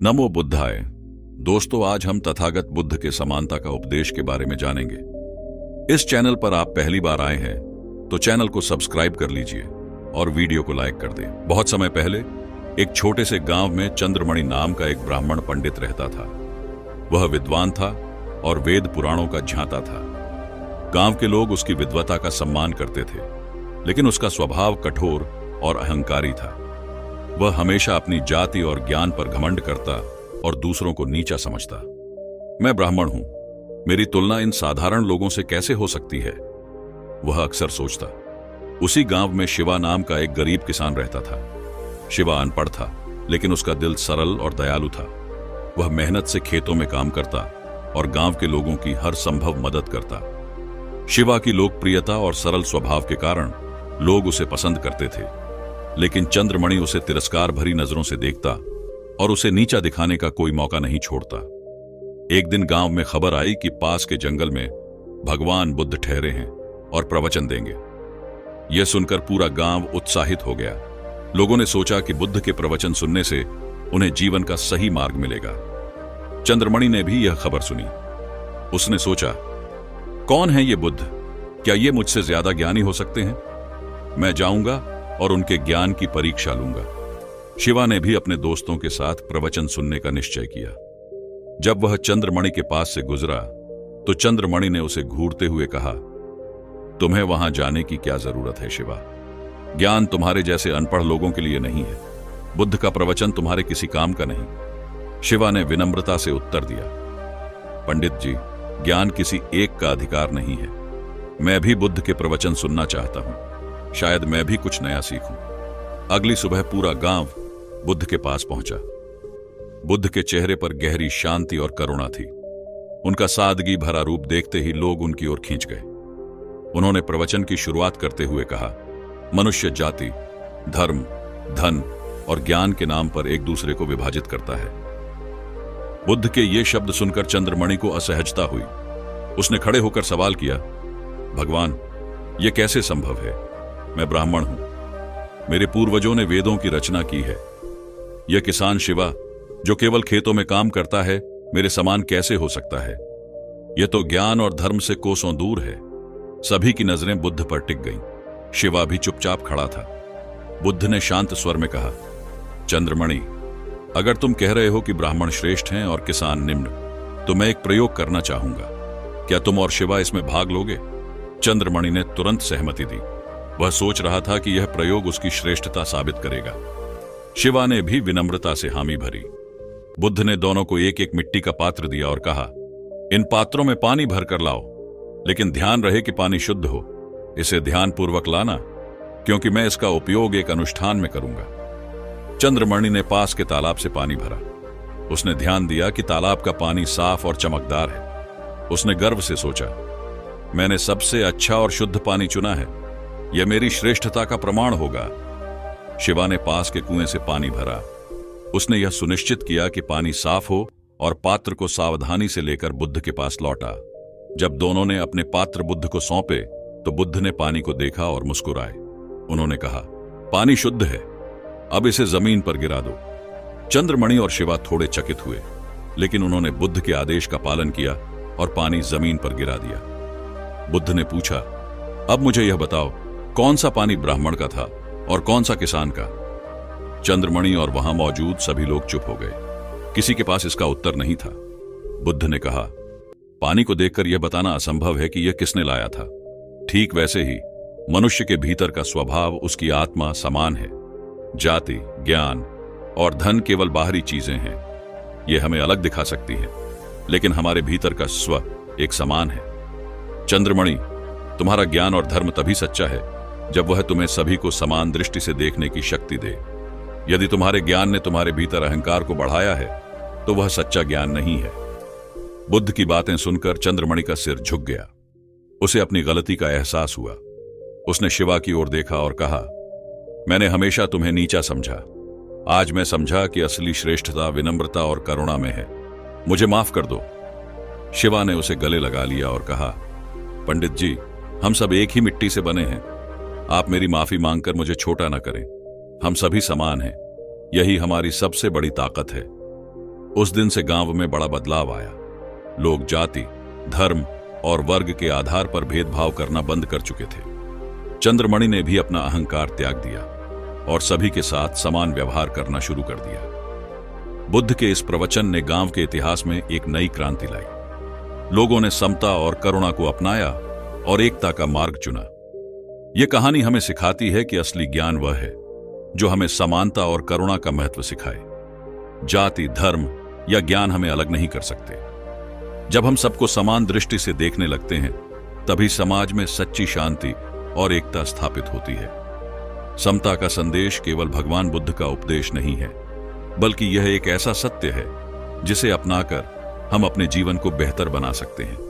नमो बुद्धाय। दोस्तों, आज हम तथागत बुद्ध के समानता का उपदेश के बारे में जानेंगे। इस चैनल पर आप पहली बार आए हैं तो चैनल को सब्सक्राइब कर लीजिए और वीडियो को लाइक कर दें। बहुत समय पहले एक छोटे से गांव में चंद्रमणि नाम का एक ब्राह्मण पंडित रहता था। वह विद्वान था और वेद पुराणों का झांता था। गांव के लोग उसकी विद्वता का सम्मान करते थे, लेकिन उसका स्वभाव कठोर और अहंकारी था। वह हमेशा अपनी जाति और ज्ञान पर घमंड करता और दूसरों को नीचा समझता। मैं ब्राह्मण हूं, मेरी तुलना इन साधारण लोगों से कैसे हो सकती है, वह अक्सर सोचता। उसी गांव में शिवा नाम का एक गरीब किसान रहता था। शिवा अनपढ़ था, लेकिन उसका दिल सरल और दयालु था। वह मेहनत से खेतों में काम करता और गांव के लोगों की हर संभव मदद करता। शिवा की लोकप्रियता और सरल स्वभाव के कारण लोग उसे पसंद करते थे, लेकिन चंद्रमणि उसे तिरस्कार भरी नजरों से देखता और उसे नीचा दिखाने का कोई मौका नहीं छोड़ता। एक दिन गांव में खबर आई कि पास के जंगल में भगवान बुद्ध ठहरे हैं और प्रवचन देंगे। यह सुनकर पूरा गांव उत्साहित हो गया। लोगों ने सोचा कि बुद्ध के प्रवचन सुनने से उन्हें जीवन का सही मार्ग मिलेगा। चंद्रमणि ने भी यह खबर सुनी। उसने सोचा, कौन है ये बुद्ध? क्या ये मुझसे ज्यादा ज्ञानी हो सकते हैं? मैं जाऊंगा और उनके ज्ञान की परीक्षा लूंगा। शिवा ने भी अपने दोस्तों के साथ प्रवचन सुनने का निश्चय किया। जब वह चंद्रमणि के पास से गुजरा तो चंद्रमणि ने उसे घूरते हुए कहा, तुम्हें वहां जाने की क्या जरूरत है शिवा? ज्ञान तुम्हारे जैसे अनपढ़ लोगों के लिए नहीं है। बुद्ध का प्रवचन तुम्हारे किसी काम का नहीं। शिवा ने विनम्रता से उत्तर दिया, पंडित जी, ज्ञान किसी एक का अधिकार नहीं है। मैं भी बुद्ध के प्रवचन सुनना चाहता हूं। शायद मैं भी कुछ नया सीखूं। अगली सुबह पूरा गांव बुद्ध के पास पहुंचा। बुद्ध के चेहरे पर गहरी शांति और करुणा थी। उनका सादगी भरा रूप देखते ही लोग उनकी ओर खींच गए। उन्होंने प्रवचन की शुरुआत करते हुए कहा, मनुष्य जाति, धर्म, धन और ज्ञान के नाम पर एक दूसरे को विभाजित करता है। बुद्ध के ये शब्द सुनकर चंद्रमणि को असहजता हुई। उसने खड़े होकर सवाल किया, भगवान, यह कैसे संभव है? मैं ब्राह्मण हूं। मेरे पूर्वजों ने वेदों की रचना की है। यह किसान शिवा, जो केवल खेतों में काम करता है, मेरे समान कैसे हो सकता है? यह तो ज्ञान और धर्म से कोसों दूर है। सभी की नजरें बुद्ध पर टिक गईं। शिवा भी चुपचाप खड़ा था। बुद्ध ने शांत स्वर में कहा, चंद्रमणि, अगर तुम कह रहे हो कि ब्राह्मण श्रेष्ठ हैं और किसान निम्न, तो मैं एक प्रयोग करना चाहूंगा। क्या तुम और शिवा इसमें भाग लोगे? चंद्रमणि ने तुरंत सहमति दी। वह सोच रहा था कि यह प्रयोग उसकी श्रेष्ठता साबित करेगा। शिवा ने भी विनम्रता से हामी भरी। बुद्ध ने दोनों को एक एक मिट्टी का पात्र दिया और कहा, इन पात्रों में पानी भरकर लाओ, लेकिन ध्यान रहे कि पानी शुद्ध हो। इसे ध्यानपूर्वक लाना, क्योंकि मैं इसका उपयोग एक अनुष्ठान में करूंगा। चंद्रमणि ने पास के तालाब से पानी भरा। उसने ध्यान दिया कि तालाब का पानी साफ और चमकदार है। उसने गर्व से सोचा, मैंने सबसे अच्छा और शुद्ध पानी चुना है। यह मेरी श्रेष्ठता का प्रमाण होगा। शिवा ने पास के कुएं से पानी भरा। उसने यह सुनिश्चित किया कि पानी साफ हो और पात्र को सावधानी से लेकर बुद्ध के पास लौटा। जब दोनों ने अपने पात्र बुद्ध को सौंपे तो बुद्ध ने पानी को देखा और मुस्कुराए। उन्होंने कहा, पानी शुद्ध है, अब इसे जमीन पर गिरा दो। चंद्रमणि और शिवा थोड़े चकित हुए, लेकिन उन्होंने बुद्ध के आदेश का पालन किया और पानी जमीन पर गिरा दिया। बुद्ध ने पूछा, अब मुझे यह बताओ, कौन सा पानी ब्राह्मण का था और कौन सा किसान का? चंद्रमणि और वहां मौजूद सभी लोग चुप हो गए। किसी के पास इसका उत्तर नहीं था। बुद्ध ने कहा, पानी को देखकर यह बताना असंभव है कि यह किसने लाया था। ठीक वैसे ही मनुष्य के भीतर का स्वभाव, उसकी आत्मा समान है। जाति, ज्ञान और धन केवल बाहरी चीजें हैं। यह हमें अलग दिखा सकती है, लेकिन हमारे भीतर का स्व एक समान है। चंद्रमणि, तुम्हारा ज्ञान और धर्म तभी सच्चा है जब वह तुम्हें सभी को समान दृष्टि से देखने की शक्ति दे। यदि तुम्हारे ज्ञान ने तुम्हारे भीतर अहंकार को बढ़ाया है, तो वह सच्चा ज्ञान नहीं है। बुद्ध की बातें सुनकर चंद्रमणि का सिर झुक गया। उसे अपनी गलती का एहसास हुआ। उसने शिवा की ओर देखा और कहा, मैंने हमेशा तुम्हें नीचा समझा। आज मैं समझा कि असली श्रेष्ठता विनम्रता और करुणा में है। मुझे माफ कर दो। शिवा ने उसे गले लगा लिया और कहा, पंडित जी, हम सब एक ही मिट्टी से बने हैं। आप मेरी माफी मांगकर मुझे छोटा न करें। हम सभी समान हैं। यही हमारी सबसे बड़ी ताकत है। उस दिन से गांव में बड़ा बदलाव आया। लोग जाति, धर्म और वर्ग के आधार पर भेदभाव करना बंद कर चुके थे। चंद्रमणि ने भी अपना अहंकार त्याग दिया और सभी के साथ समान व्यवहार करना शुरू कर दिया। बुद्ध के इस प्रवचन ने गांव के इतिहास में एक नई क्रांति लाई। लोगों ने समता और करुणा को अपनाया और एकता का मार्ग चुना। यह कहानी हमें सिखाती है कि असली ज्ञान वह है जो हमें समानता और करुणा का महत्व सिखाए। जाति, धर्म या ज्ञान हमें अलग नहीं कर सकते। जब हम सबको समान दृष्टि से देखने लगते हैं, तभी समाज में सच्ची शांति और एकता स्थापित होती है। समता का संदेश केवल भगवान बुद्ध का उपदेश नहीं है, बल्कि यह एक ऐसा सत्य है जिसे अपनाकर हम अपने जीवन को बेहतर बना सकते हैं।